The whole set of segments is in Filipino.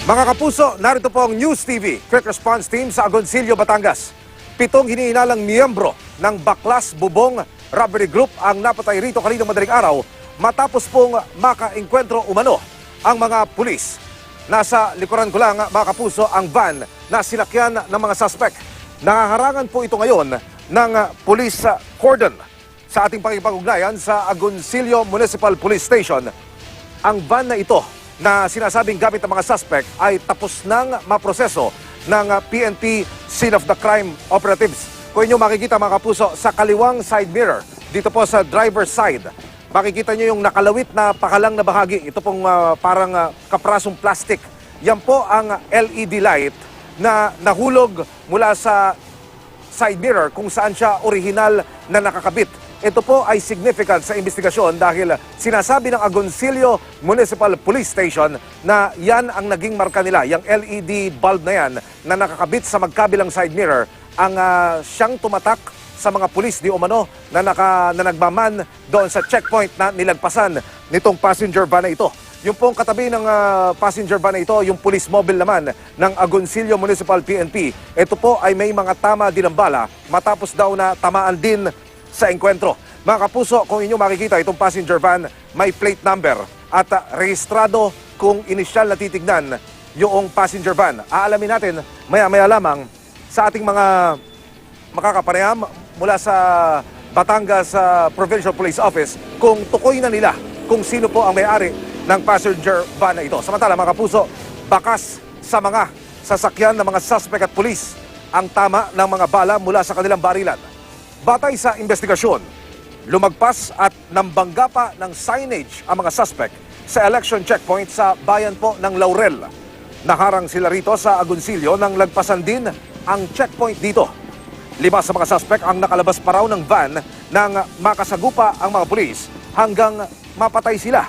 Mga kapuso, narito po ang News TV Quick Response Team sa Agoncillo, Batangas. 7 hinihinalang miyembro ng Baklas Bubong Robbery Group ang napatay rito kaninang madaling araw matapos pong makaengkwentro umano ang mga pulis. Nasa likuran ko lang, mga kapuso, ang van na sinakyan ng mga suspect. Nangaharangan po ito ngayon ng police cordon sa ating pakipag-ugnayan sa Agoncillo Municipal Police Station. Ang van na ito na sinasabing gamit ng mga suspect ay tapos nang maproseso ng PNP Scene of the Crime Operatives. Kung inyo makikita, mga kapuso, sa kaliwang side mirror, dito po sa driver's side, makikita nyo yung nakalawit na pakalang na bahagi. Ito pong parang kaprasong plastic. Yan po ang LED light na nahulog mula sa side mirror kung saan siya orihinal na nakakabit. Ito po ay significant sa investigasyon dahil sinasabi ng Agoncillo Municipal Police Station na yan ang naging marka nila. Yung LED bulb na yan na nakakabit sa magkabilang side mirror ang siyang tumatak sa mga pulis di umano na nagmaman doon sa checkpoint na nilagpasan nitong passenger van na ito. Yung pong katabi ng passenger van na ito, yung police mobile naman ng Agoncillo Municipal PNP. Ito po ay may mga tama din ng bala matapos daw na tamaan din sa engkwentro. Mga kapuso, kung inyo makikita itong passenger van, may plate number at rehistrado kung inisyal na titignan yung passenger van. Aalamin natin maya-maya lamang sa ating mga makakapanayam mula sa Batangas Provincial Police Office kung tukoy na nila kung sino po ang may-ari ng passenger van na ito. Samantala, mga kapuso, bakas sa mga sasakyan ng mga suspect at pulis ang tama ng mga bala mula sa kanilang barilan. Batay sa investigasyon, lumagpas at nambangga pa ng signage ang mga suspect sa election checkpoint sa bayan po ng Laurel. Naharang sila rito sa Agoncillo nang lagpasan din ang checkpoint dito. 5 sa mga suspect ang nakalabas pa raw ng van nang makasagupa ang mga pulis hanggang mapatay sila.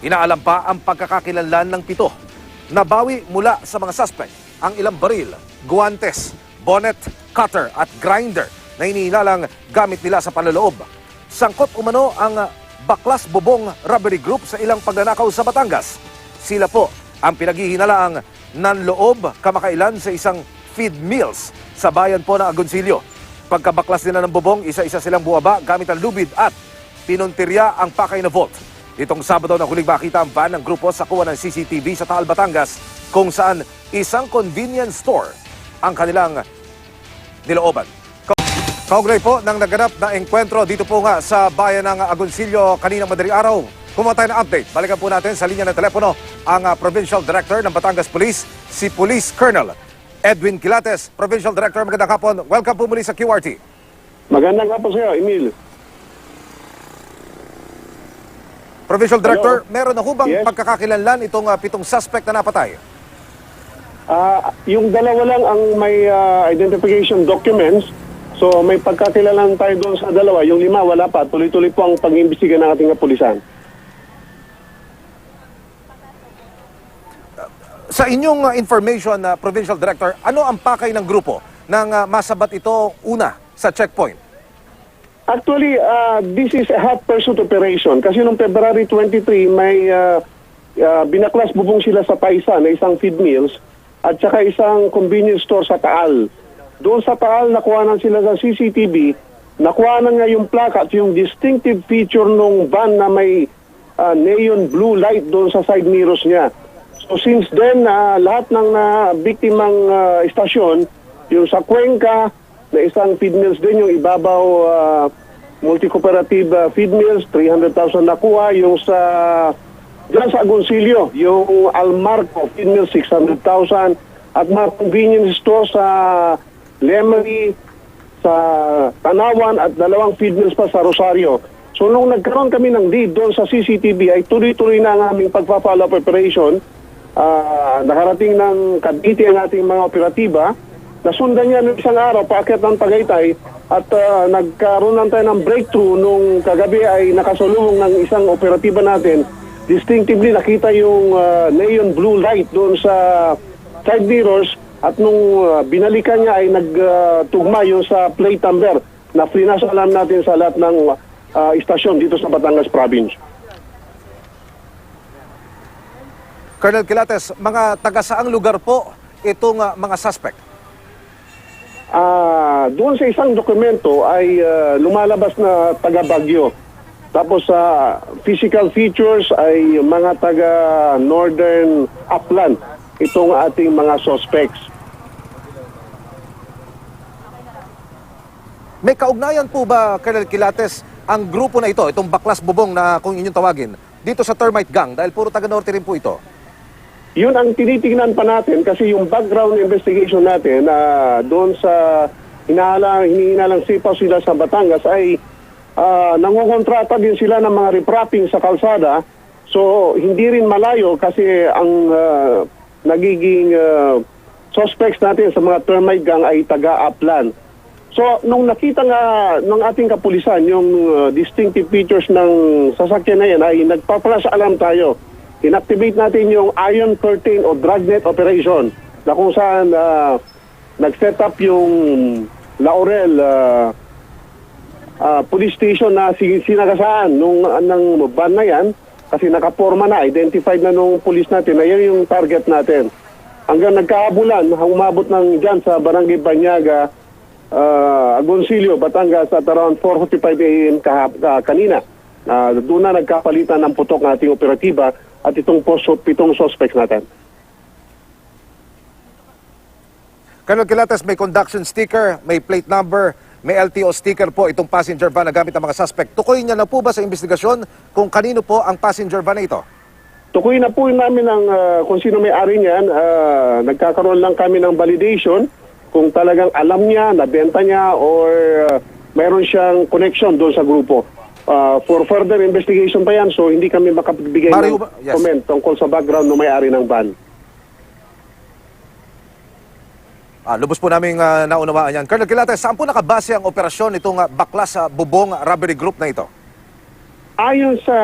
Inaalam pa ang pagkakakilanlan ng 7. Nabawi mula sa mga suspect ang ilang baril, guwantes, bonnet, cutter at grinder na hinihinalang gamit nila sa panloloob. Sangkot umano ang Baklas Bubong Robbery Group sa ilang pagnanakaw sa Batangas. Sila po ang pinaghihinalaang nanloob kamakailan sa isang feed mills sa bayan po ng Agoncillo. Pagkabaklas nila ng bubong, isa-isa silang buwaba gamit ang lubid at pinuntirya ang pakay na vault. Itong Sabado na huling makita ang van ng grupo sa kuha ng CCTV sa Taal, Batangas kung saan isang convenience store ang kanilang nilooban. Kaugnay po ng naganap na engkwentro dito po nga sa bayan ng Agoncillo kaninang madaling araw. Kumuha tayo ng update. Balikan po natin sa linya ng telepono ang Provincial Director ng Batangas Police, si Police Colonel Edwin Quilates. Provincial Director, magandang hapon. Welcome po muli sa QRT. Magandang hapon sa iyo, Emil. Provincial Director, Hello? meron na hubang Yes? pagkakakilanlan itong 7 suspect na napatay? Yung dalawa lang ang may identification documents. So may pagkatilalan tayo doon sa dalawa. Yung 5 wala pa. Tuloy-tuloy po ang pag-iimbestiga ng ating kapulisan. Sa inyong information, Provincial Director, ano ang pakay ng grupo nang masabat ito una sa checkpoint? Actually, this is a hot pursuit operation. Kasi noong February 23, may binaklas bubong sila sa Paisa na isang feed mills at saka isang convenience store sa Taal. Doon sa Taal, nakuhanan sila sa CCTV, nakuhanan nga yung plaka at yung distinctive feature ng van na may neon blue light doon sa side mirrors niya. So since then, lahat ng biktimang istasyon, yung sa Cuenca, na isang feed mills din, yung Ibabaw Multi-Cooperative Feed Mills, 300,000 nakuha. Yung dyan sa Agoncillo, yung Almarco Feed Mills, 600,000. At mga convenience store sa Lemery, sa Tanawan at 2 feed mills pa sa Rosario. So nung nagkaroon kami ng lead doon sa CCTV ay tuloy-tuloy na ang aming pagpa-follow up operation. Nakarating ng Cavite ang ating mga operatiba. Nasundan niya ng isang araw paakyat ng Tagaytay at nagkaroon lang tayo ng breakthrough nung kagabi ay nakasulong ng isang operatiba natin. Distinctively nakita yung neon blue light doon sa side mirrors. At nung binalikan niya ay nagtugma yun sa plate number na frinasalan natin sa lahat ng istasyon dito sa Batangas Province. Colonel Quilates, mga taga saang lugar po itong mga suspect? Doon sa isang dokumento ay lumalabas na taga Baguio. Tapos sa physical features ay mga taga Northern Upland itong ating mga suspects. May kaugnayan po ba, Colonel Quilates, ang grupo na ito, itong Baklas Bubong na kung inyong tawagin, dito sa Termite Gang? Dahil puro taga-norte rin po ito. Yun ang tinitingnan pa natin kasi yung background investigation natin doon sa hinihinalang sipaw sila sa Batangas ay nangokontrata din sila ng mga repropping sa kalsada. So hindi rin malayo kasi ang nagiging suspects natin sa mga termite gang ay taga-Upland. So nung nakita nga ng ating kapulisan yung distinctive features ng sasakyan na yan ay nagpa-flash alarm tayo. Inactivate natin yung Iron Curtain o Dragnet Operation na kung saan nag-set up yung Laurel police station na sinagasaan ng van na yan kasi nakaporma na, identified na nung police natin na yan yung target natin. Hanggang nagkaabulan, umabot ng dyan sa Barangay Banyaga, Agoncillo, Batangas at around 4:45 a.m. kanina. Doon na nagkapalitan ng putok ng ating operatiba at itong 7 suspects natin. Colonel Quilates, may conduction sticker, may plate number, may LTO sticker po itong passenger van na gamit ng mga suspect. Tukoy niya na po ba sa investigasyon kung kanino po ang passenger van na ito? Tukoy na po namin kung sino may-ari niyan. Nagkakaroon lang kami ng validation kung talagang alam niya, nabenta niya, or mayroon siyang connection doon sa grupo. For further investigation pa yan, so hindi kami makapagbigay ng comment tungkol sa background ng may-ari ng van. Lubos po namin naunawaan yan. Colonel Quilates, saan po nakabase ang operasyon itong Baklas Bubong Robbery Group na ito? Ayon sa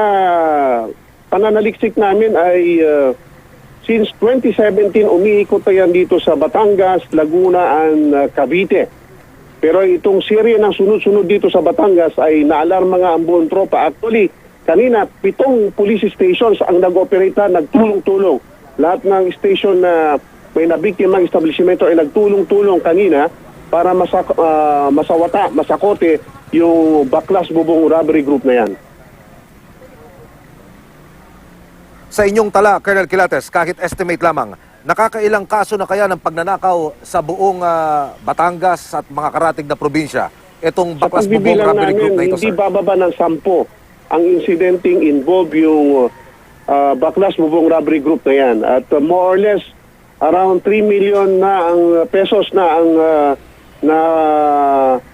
pananaliksik namin ay since 2017 umiikot na yan dito sa Batangas, Laguna and Cavite. Pero itong serye ng sunod-sunod dito sa Batangas ay naalarma nga ang buong tropa. Actually, kanina 7 police stations ang nag-operate na, nagtulong-tulong. Lahat ng station na may nabiktimang establishmento ay nagtulong-tulong kanina para masakote yung Baklas Bubong Robbery Group na yan. Sa inyong tala, Colonel Quilates, kahit estimate lamang, nakakailang kaso na kaya ng pagnanakaw sa buong Batangas at mga karatig na probinsya itong Baklas Bubong Robbery Group na ito, hindi sir? bababa ng 10 ang incidenting involve yung Baklas Bubong Robbery Group na yan. At more or less, around 3 million na ang pesos na ang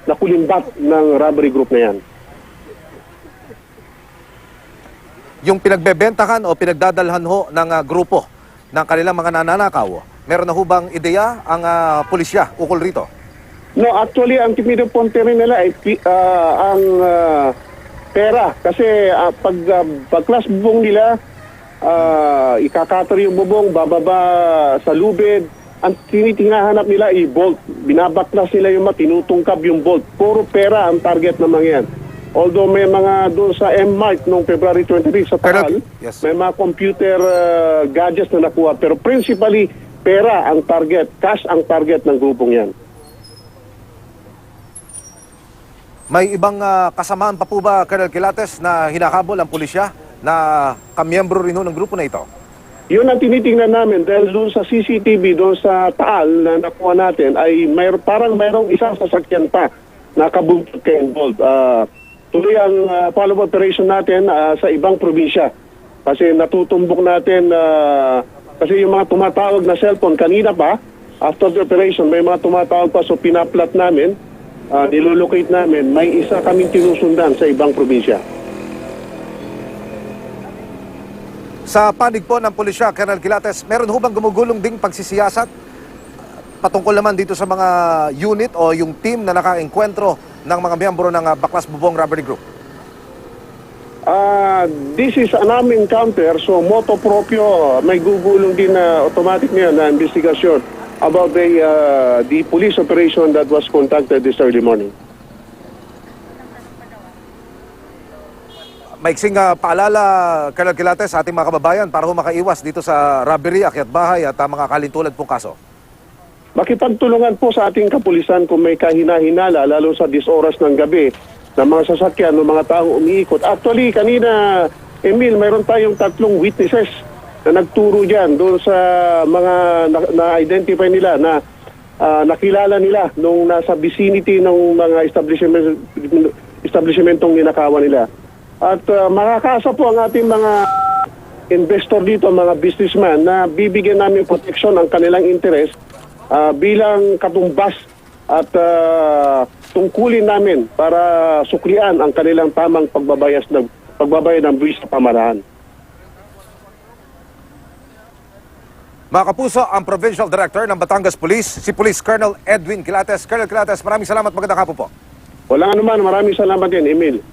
nakulimbat ng robbery group na yan. Yung pinagbebentahan o pinagdadalhan ho ng grupo ng kanilang mga nananakaw, meron na hubang ideya ang pulisya ukol rito? No, actually, ang tinipunte rin nila ay ang pera. Kasi pagklas bubong nila, ikakater yung bubong, bababa sa lubid. Ang tinitingnahanap nila ay bolt. Binabaklas nila yung tinutungkab yung bolt. Puro pera ang target ng mga yan. Although may mga doon sa M-Mart noong February 23 sa Taal, yes, may mga computer gadgets na nakuha. Pero principally, pera ang target, cash ang target ng grupong yan. May ibang kasamaan pa po ba, Colonel Quilates, na hinakabol ang pulisya na kamiyembro rin ho ng grupo na ito? Yun ang tinitingnan namin dahil doon sa CCTV, doon sa Taal na nakuha natin, ay parang mayroong isang sasakyan pa na kabuntot kay involved. Tuloy ang follow-up operation natin sa ibang probinsya. Kasi natutumbok natin, kasi yung mga tumatawag na cellphone kanina pa, after the operation, may mga tumatawag pa, so pinaplat namin, nilolocate namin, may isa kaming tinusundan sa ibang probinsya. Sa panig po ng pulisya, Colonel Quilates, meron ho bang gumugulong ding pagsisiyasat patungkol naman dito sa mga unit o yung team na nakaengkwentro ng mga miyembro ng Baklas Bubong Robbery Group? This is an armed encounter, so moto proprio, may gugulong din na automatic na investigasyon about the police operation that was conducted this early morning. maiksing paalala, Colonel Quilates, sa ating mga kababayan para makaiwas dito sa robbery, akyat bahay at mga kalintulad pong kaso. Makipagtulungan po sa ating kapulisan kung may kahina-hinala, lalo sa 10 oras ng gabi, ng mga sasakyan, ng mga taong umiikot. Actually, kanina, Emil, mayroon tayong 3 witnesses na nagturo dyan doon sa mga na-identify nila na nakilala nila nung nasa vicinity ng mga establishmentong ninakawan nila. At makakasa po ang ating mga investor dito, mga businessman, na bibigyan namin protection ang kanilang interest bilang katumbas at tungkulin namin para suklian ang kanilang tamang pagbabayad ng buwis sa pamahalaan. Mga kapuso, ang Provincial Director ng Batangas Police, si Police Colonel Edwin Quilates. Colonel Quilates, maraming salamat. Magandang hapon po. Walang anuman, maraming salamat din, Emil.